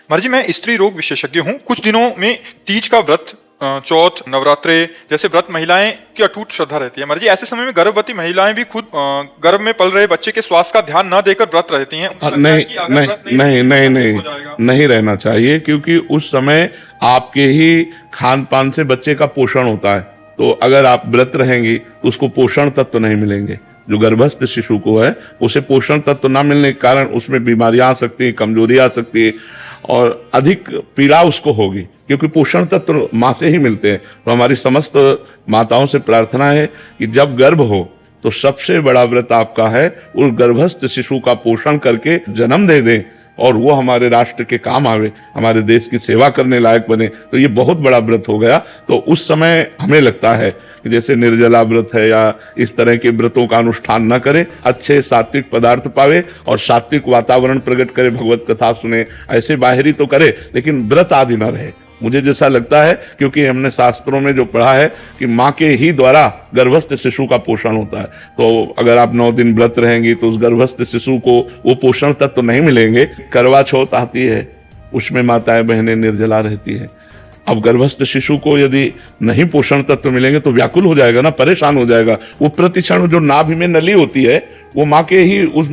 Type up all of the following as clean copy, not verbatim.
महाराज जी, मैं स्त्री रोग विशेषज्ञ हूँ। कुछ दिनों में तीज का व्रत, चौथ, नवरात्रे जैसे व्रत महिलाएं की अटूट श्रद्धा रहती है। महाराज जी, ऐसे समय में गर्भवती महिलाएं भी खुद गर्भ में पल रहे बच्चे के स्वास्थ्य का ध्यान न देकर व्रत रहती हैं। नहीं रहना चाहिए, क्योंकि उस समय आपके ही खान पान से बच्चे का पोषण होता है। तो अगर आप व्रत रहेंगी तो उसको पोषण तत्व नहीं मिलेंगे। जो गर्भस्थ शिशु को है उसे पोषण तत्व ना मिलने के कारण उसमें बीमारियां आ सकती है, कमजोरी आ सकती है और अधिक पीड़ा उसको होगी, क्योंकि पोषण तत्व माँ से ही मिलते हैं। तो हमारी समस्त माताओं से प्रार्थना है कि जब गर्भ हो तो सबसे बड़ा व्रत आपका है उस गर्भस्थ शिशु का पोषण करके जन्म दे दें और वो हमारे राष्ट्र के काम आवे, हमारे देश की सेवा करने लायक बने। तो ये बहुत बड़ा व्रत हो गया। तो उस समय हमें लगता है कि जैसे निर्जला व्रत है या इस तरह के व्रतों का अनुष्ठान न करे, अच्छे सात्विक पदार्थ पावे और सात्विक वातावरण प्रकट करे, भगवत कथा सुने, ऐसे बाहरी तो करे लेकिन व्रत आदि न रहे। मुझे जैसा लगता है, क्योंकि हमने शास्त्रों में जो पढ़ा है कि माँ के ही द्वारा गर्भस्थ शिशु का पोषण होता है। तो अगर आप 9 दिन व्रत रहेंगी तो उस गर्भस्थ शिशु को वो पोषण तत्व तो नहीं मिलेंगे। करवा चौथ आती है, उसमें माताएं बहनें निर्जला रहती है। अब गर्भस्थ शिशु को यदि नहीं पोषण तत्व मिलेंगे तो व्याकुल हो जाएगा ना, परेशान हो जाएगा। वो प्रतिक्षण जो नाभि में नली होती है वो माँ के ही उस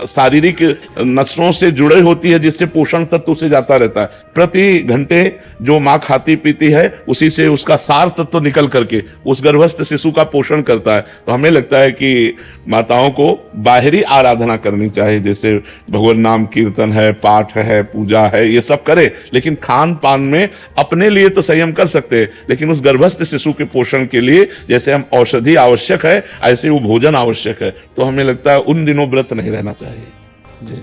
शारीरिक नसों से जुड़े होती है, जिससे पोषण तत्व उसे जाता रहता है। प्रति घंटे जो माँ खाती पीती है उसी से उसका सार तत्व निकल करके उस गर्भस्थ शिशु का पोषण करता है। तो हमें लगता है कि माताओं को बाहरी आराधना करनी चाहिए, जैसे भगवान नाम कीर्तन है, पाठ है, पूजा है, ये सब करे, लेकिन खान पान में अपने लिए तो संयम कर सकते हैं, लेकिन उस गर्भस्थ शिशु के पोषण के लिए जैसे हम औषधि आवश्यक है ऐसे वो भोजन आवश्यक है। तो हमें लगता है उन दिनों व्रत नहीं रहना चाहिए जी।